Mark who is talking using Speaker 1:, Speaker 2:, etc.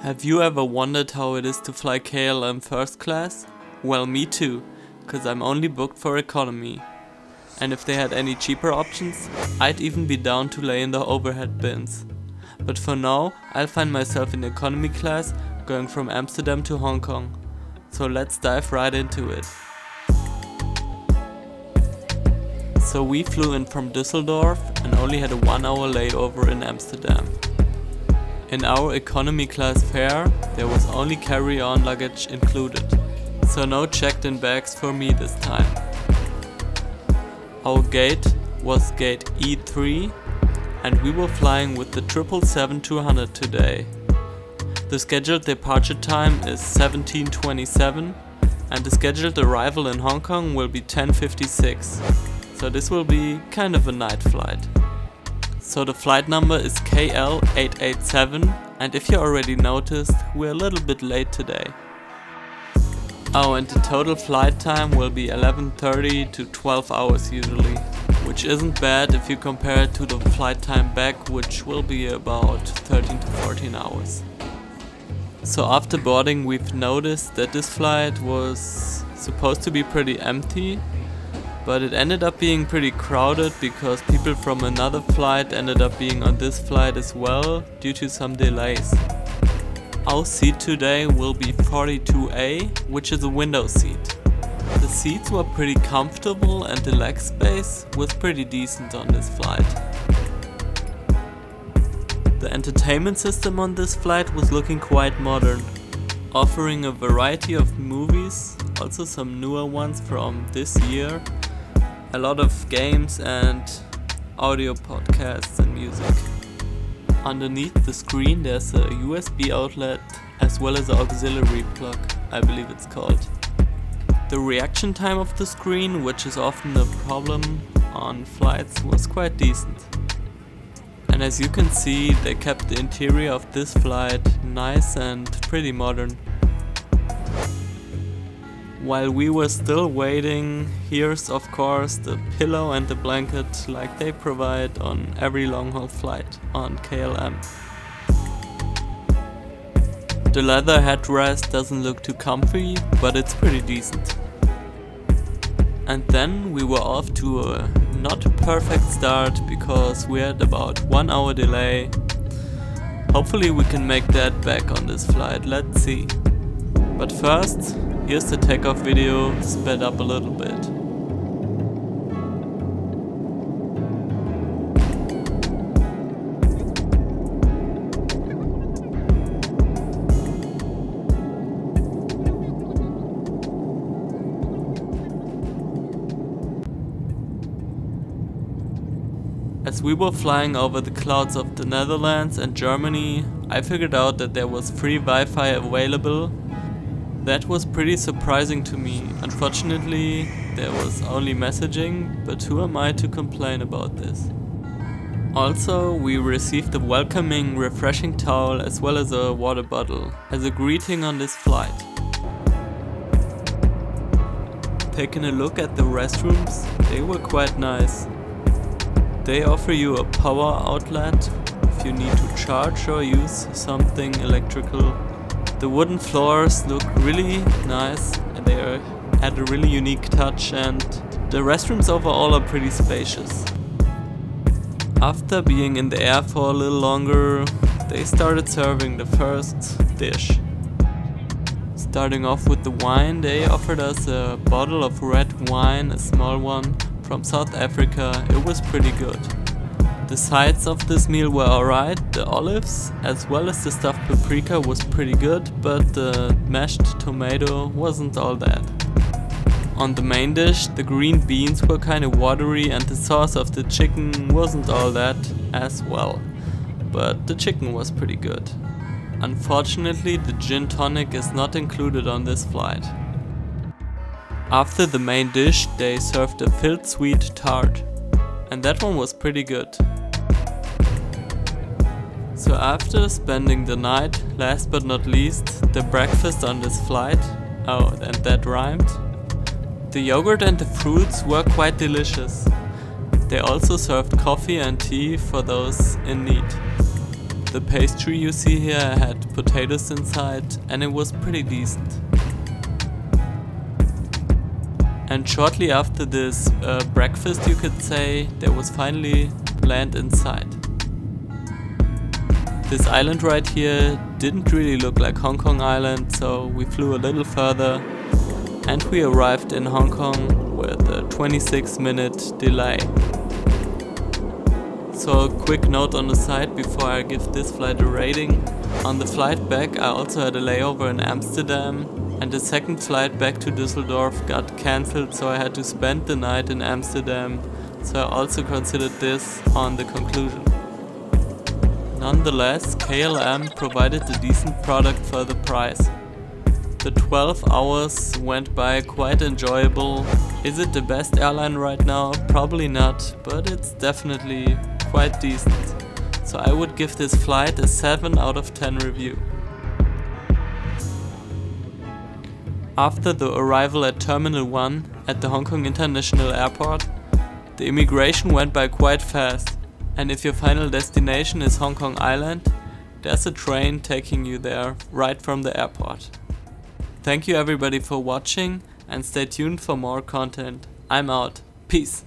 Speaker 1: Have you ever wondered how it is to fly KLM first class? Well, me too, cause I'm only booked for economy. And if they had any cheaper options, I'd even be down to lay in the overhead bins. But for now, I'll find myself in economy class going from Amsterdam to Hong Kong. So let's dive right into it. So we flew in from Düsseldorf and only had a 1 hour layover in Amsterdam. In our economy class fare, there was only carry-on luggage included, so no checked-in bags for me this time. Our gate was gate E3 and we were flying with the 777-200 today. The scheduled departure time is 17:27 and the scheduled arrival in Hong Kong will be 10:56, so this will be kind of a night flight. So the flight number is KL887, and if you already noticed, we're a little bit late today. Oh, and the total flight time will be 11:30 to 12 hours usually, which isn't bad if you compare it to the flight time back, which will be about 13 to 14 hours. So after boarding, we've noticed that this flight was supposed to be pretty empty, but it ended up being pretty crowded because people from another flight ended up being on this flight as well due to some delays. Our seat today will be 42A, which is a window seat. The seats were pretty comfortable and the leg space was pretty decent on this flight. The entertainment system on this flight was looking quite modern, offering a variety of movies, also some newer ones from this year, a lot of games and audio podcasts and music. Underneath the screen there's a USB outlet as well as an auxiliary plug, I believe it's called. The reaction time of the screen, which is often a problem on flights, was quite decent. And as you can see, they kept the interior of this flight nice and pretty modern. While we were still waiting, here's of course the pillow and the blanket like they provide on every long-haul flight on KLM. The leather headrest doesn't look too comfy, but it's pretty decent. And then we were off to a not perfect start because we had about 1 hour delay. Hopefully we can make that back on this flight, let's see. But first, here's the takeoff video sped up a little bit. As we were flying over the clouds of the Netherlands and Germany, I figured out that there was free Wi-Fi available. That was pretty surprising to me. Unfortunately, there was only messaging, but who am I to complain about this? Also, we received a welcoming, refreshing towel as well as a water bottle as a greeting on this flight. Taking a look at the restrooms, they were quite nice. They offer you a power outlet if you need to charge or use something electrical. The wooden floors look really nice and they had a really unique touch, and the restrooms overall are pretty spacious. After being in the air for a little longer, they started serving the first dish. Starting off with the wine, they offered us a bottle of red wine, a small one, from South Africa. It was pretty good. The sides of this meal were alright, the olives as well as the stuffed paprika was pretty good, but the mashed tomato wasn't all that. On the main dish, the green beans were kind of watery and the sauce of the chicken wasn't all that as well, but the chicken was pretty good. Unfortunately, the gin tonic is not included on this flight. After the main dish, they served a filled sweet tart, and that one was pretty good. So after spending the night, last but not least, the breakfast on this flight, oh, and that rhymed. The yogurt and the fruits were quite delicious. They also served coffee and tea for those in need. The pastry you see here had potatoes inside and it was pretty decent. And shortly after this breakfast, you could say, there was finally land in sight. This island right here didn't really look like Hong Kong Island, so we flew a little further and we arrived in Hong Kong with a 26-minute delay. So a quick note on the side before I give this flight a rating. On the flight back I also had a layover in Amsterdam, and the second flight back to Düsseldorf got cancelled, so I had to spend the night in Amsterdam, so I also considered this on the conclusion. Nonetheless, KLM provided a decent product for the price. The 12 hours went by quite enjoyable. Is it the best airline right now? Probably not, but it's definitely quite decent. So I would give this flight a 7 out of 10 review. After the arrival at Terminal 1 at the Hong Kong International Airport, the immigration went by quite fast, and if your final destination is Hong Kong Island, there's a train taking you there right from the airport. Thank you everybody for watching and stay tuned for more content. I'm out. Peace.